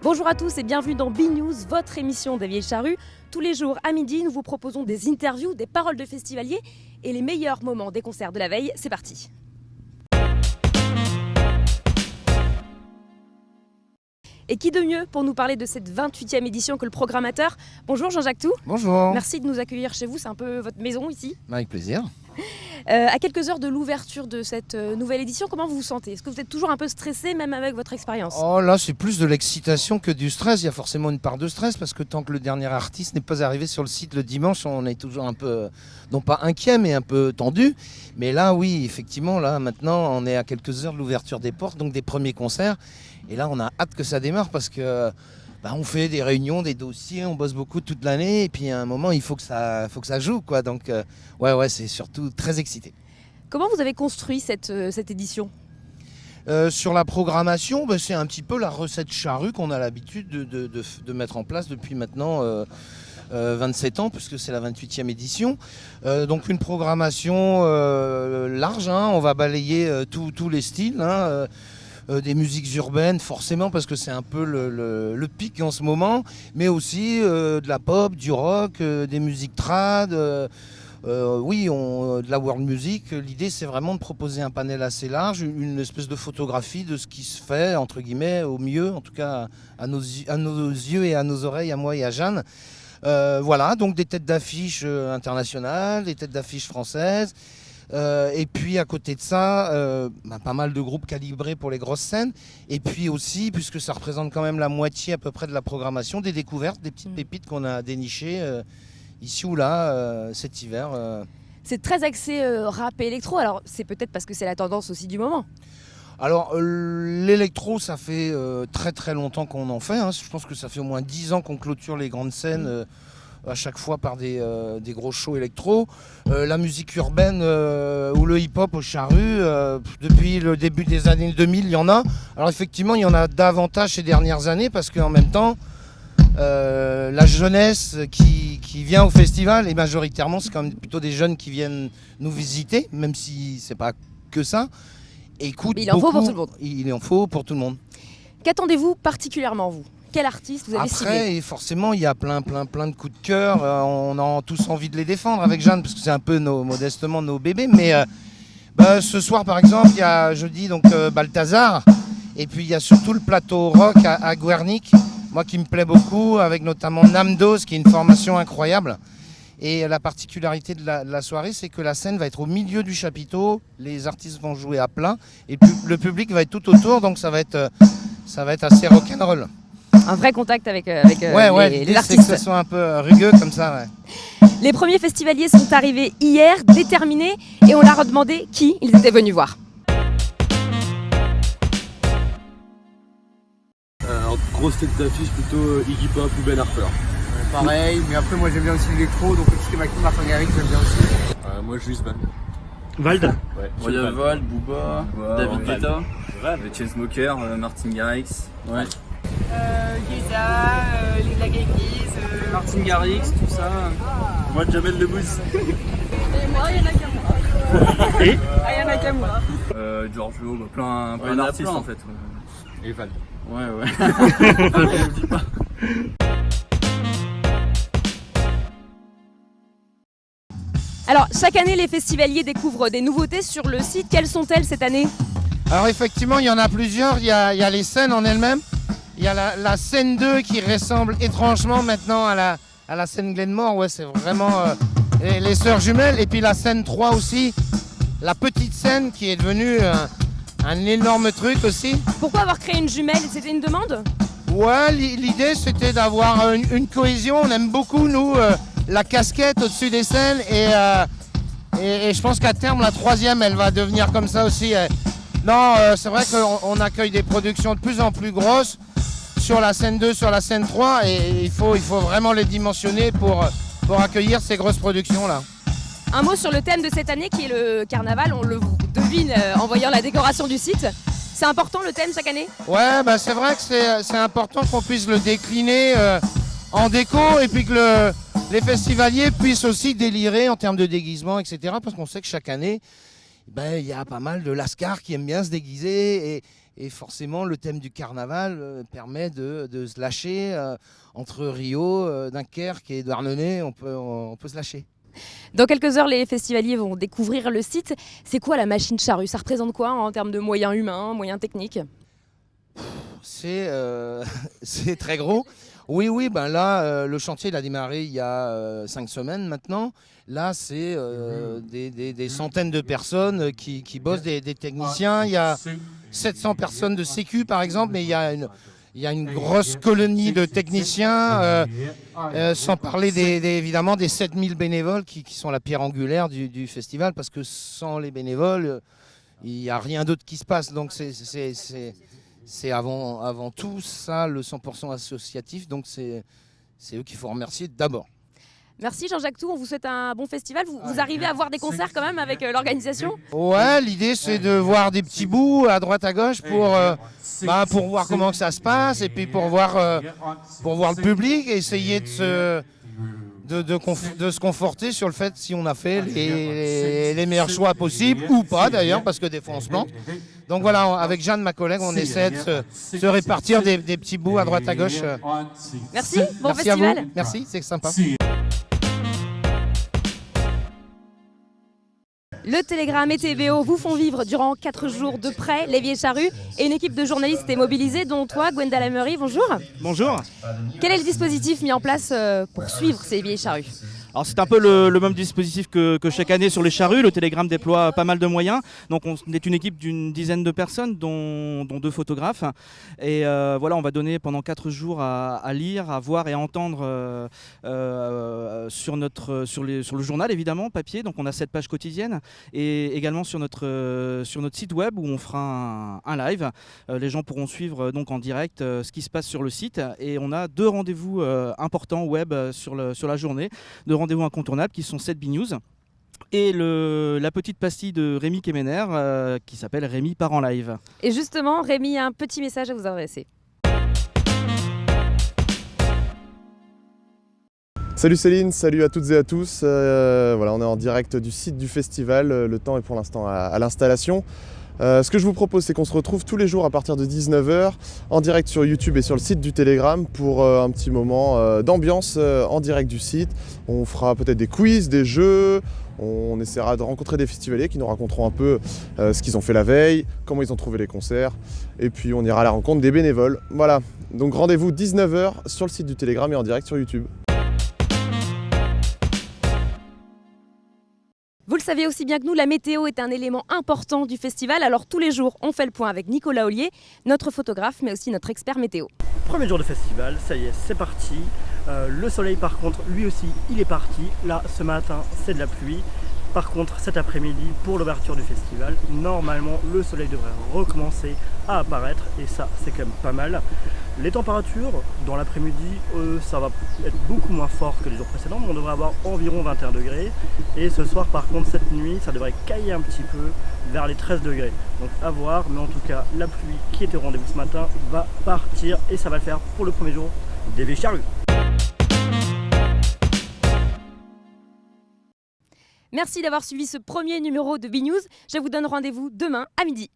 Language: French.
Bonjour à tous et bienvenue dans B-News, votre émission des Vieilles Charrues. Tous les jours à midi, nous vous proposons des interviews, des paroles de festivaliers et les meilleurs moments des concerts de la veille. C'est parti. Et qui de mieux pour nous parler de cette 28e édition que le programmateur. Bonjour Jean-Jacques Tout. Bonjour. Merci de nous accueillir chez vous, c'est un peu votre maison ici. Avec plaisir. À quelques heures de l'ouverture de cette nouvelle édition, comment vous vous sentez? Est-ce que vous êtes toujours un peu stressé, même avec votre expérience? Oh là, c'est plus de l'excitation que du stress. Il y a forcément une part de stress parce que tant que le dernier artiste n'est pas arrivé sur le site le dimanche, on est toujours un peu, non pas inquiet, mais un peu tendu. Mais là, oui, effectivement, là, maintenant, on est à quelques heures de l'ouverture des portes, donc des premiers concerts. Et là, on a hâte que ça démarre parce que on fait des réunions, des dossiers, on bosse beaucoup toute l'année. Et puis à un moment, il faut que ça joue, quoi. Donc, ouais, c'est surtout très excité. Comment vous avez construit cette édition? Sur la programmation, c'est un petit peu la recette charrue qu'on a l'habitude de mettre en place depuis maintenant 27 ans, puisque c'est la 28e édition. Donc une programmation large, hein, on va balayer tous les styles. Des musiques urbaines forcément parce que c'est un peu le pic en ce moment, mais aussi de la pop, du rock, des musiques trad, de la world music. L'idée c'est vraiment de proposer un panel assez large, une espèce de photographie de ce qui se fait entre guillemets au mieux, en tout cas à nos yeux et à nos oreilles, à moi et à Jeanne. Voilà, donc des têtes d'affiche internationales, des têtes d'affiche françaises. Et puis à côté de ça, pas mal de groupes calibrés pour les grosses scènes. Et puis aussi, puisque ça représente quand même la moitié à peu près de la programmation, des découvertes, des petites pépites qu'on a dénichées ici ou là cet hiver. C'est très axé rap et électro, alors c'est peut-être parce que c'est la tendance aussi du moment. Alors l'électro, ça fait très très longtemps qu'on en fait. Je pense que ça fait au moins 10 ans qu'on clôture les grandes scènes. À chaque fois par des gros shows électro. La musique urbaine ou le hip-hop au Charrues, depuis le début des années 2000, il y en a. Alors effectivement, il y en a davantage ces dernières années parce qu'en même temps, la jeunesse qui vient au festival, et majoritairement, c'est quand même plutôt des jeunes qui viennent nous visiter, même si c'est pas que ça. Écoute, il en faut pour tout le monde. Il en faut pour tout le monde. Qu'attendez-vous particulièrement, vous? Quel artiste vous avez ciblé? Après, forcément, il y a plein de coups de cœur. On a tous envie de les défendre avec Jeanne, parce que c'est un peu modestement nos bébés. Mais ce soir, par exemple, il y a jeudi Balthazar. Et puis, il y a surtout le plateau rock à Guernic, moi qui me plaît beaucoup, avec notamment Namdos, qui est une formation incroyable. Et la particularité de la soirée, c'est que la scène va être au milieu du chapiteau. Les artistes vont jouer à plein. Et le public va être tout autour, donc ça va être assez rock'n'roll. Un vrai contact avec les artistes. C'est que ce soit un peu rugueux comme ça. Ouais. Les premiers festivaliers sont arrivés hier, déterminés, et on leur a demandé qui ils étaient venus voir. Alors, grosse tête d'affiche plutôt Iggy Pop ou Ben Harper. Pareil, mais après moi j'aime bien aussi l'électro, donc tout ce qui est Martin Garrix j'aime bien aussi. Moi juste Van. Vald. Ouais, il y a Vald, Booba, David Guetta, les Chainsmokers, Martin Garrix. Ouais. Giza, la Genghis, Martin Garrix, tout ça. Moi Jamel Debbouze. Et moi Ayana Kamura. Et Ayana Kamura. Giorgio, plein d'artistes en fait. Et Van. Ouais. Je dis pas. Alors, chaque année, les festivaliers découvrent des nouveautés sur le site. Quelles sont-elles cette année? Alors effectivement, il y en a plusieurs. Il y a les scènes en elles-mêmes. Il y a la scène 2 qui ressemble étrangement maintenant à la scène Glenmore. Ouais, c'est vraiment les sœurs jumelles. Et puis la scène 3 aussi, la petite scène qui est devenue un énorme truc aussi. Pourquoi avoir créé une jumelle? C'était une demande? Ouais, l'idée c'était d'avoir une cohésion. On aime beaucoup, nous, la casquette au-dessus des scènes. Et je pense qu'à terme, la troisième, elle va devenir comme ça aussi. Non, c'est vrai qu'on accueille des productions de plus en plus grosses sur la scène 2, sur la scène 3. Et il faut vraiment les dimensionner pour accueillir ces grosses productions-là. Un mot sur le thème de cette année qui est le carnaval. On le devine en voyant la décoration du site. C'est important le thème chaque année? Ouais, c'est vrai que c'est important qu'on puisse le décliner en déco et puis que les festivaliers puissent aussi délirer en termes de déguisement, etc. Parce qu'on sait que chaque année, il y a pas mal de lascars qui aiment bien se déguiser Et forcément, le thème du carnaval permet de se lâcher. Entre Rio, Dunkerque et Douarnenez, on peut se lâcher. Dans quelques heures, les festivaliers vont découvrir le site. C'est quoi la machine charrue? Ça représente quoi en termes de moyens humains, moyens techniques? C'est très gros. Oui, ben là, le chantier il a démarré il y a 5 semaines maintenant. Là, c'est des centaines de personnes qui bossent, des techniciens. Il y a 700 personnes de sécu, par exemple, mais il y a une grosse colonie de techniciens, sans parler évidemment des 7000 bénévoles qui sont la pierre angulaire du festival, parce que sans les bénévoles, il n'y a rien d'autre qui se passe. Donc c'est avant tout ça, le 100% associatif, donc c'est eux qu'il faut remercier d'abord. Merci Jean-Jacques Tout, on vous souhaite un bon festival. Vous arrivez à voir des concerts quand même avec l'organisation? Ouais, l'idée c'est de voir des petits bouts à droite à gauche pour voir comment ça se passe et puis pour voir le public et essayer de se conforter sur le fait si on a fait les meilleurs choix possibles ou pas d'ailleurs, parce que des fois on se plante. Donc voilà, avec Jeanne, ma collègue, on essaie de se répartir des petits bouts à droite à gauche. Merci, bon Merci festival. à vous. Merci, c'est sympa. Le Télégramme et TVO vous font vivre durant 4 jours de près les Vieilles Charrues et une équipe de journalistes est mobilisée, dont toi, Gwenda Lamery, bonjour. Bonjour. Quel est le dispositif mis en place pour suivre ces Vieilles Charrues? Alors c'est un peu le même dispositif que chaque année sur les charrues. Le Télégramme déploie pas mal de moyens. Donc on est une équipe d'une dizaine de personnes, dont 2 photographes. Et voilà, on va donner pendant 4 jours à lire, à voir et à entendre sur le journal évidemment, papier. Donc on a 7 pages quotidiennes. Et également sur notre site web où on fera un live. Les gens pourront suivre donc en direct ce qui se passe sur le site. Et on a 2 rendez-vous importants web sur la journée. 2 rendez-vous incontournables qui sont 7 B-News et la petite pastille de Rémi Kemener qui s'appelle Rémi part en live. Et justement, Rémi a un petit message à vous adresser. Salut Céline, salut à toutes et à tous. Voilà, on est en direct du site du festival. Le temps est pour l'instant à l'installation. Ce que je vous propose, c'est qu'on se retrouve tous les jours à partir de 19h en direct sur YouTube et sur le site du Télégramme pour un petit moment d'ambiance en direct du site. On fera peut-être des quiz, des jeux, on essaiera de rencontrer des festivaliers qui nous raconteront un peu ce qu'ils ont fait la veille, comment ils ont trouvé les concerts, et puis on ira à la rencontre des bénévoles. Voilà, donc rendez-vous 19h sur le site du Télégramme et en direct sur YouTube. Vous le savez aussi bien que nous, la météo est un élément important du festival. Alors tous les jours, on fait le point avec Nicolas Ollier, notre photographe, mais aussi notre expert météo. Premier jour de festival, ça y est, c'est parti. Le soleil par contre, lui aussi, il est parti. Là, ce matin, c'est de la pluie. Par contre, cet après-midi, pour l'ouverture du festival, normalement, le soleil devrait recommencer à apparaître. Et ça, c'est quand même pas mal. Les températures, dans l'après-midi, ça va être beaucoup moins fort que les jours précédents. On devrait avoir environ 21 degrés. Et ce soir, par contre, cette nuit, ça devrait cailler un petit peu vers les 13 degrés. Donc à voir, mais en tout cas, la pluie qui était au rendez-vous ce matin va partir. Et ça va le faire pour le premier jour des Vieilles Charrues. Merci d'avoir suivi ce premier numéro de B-News. Je vous donne rendez-vous demain à midi.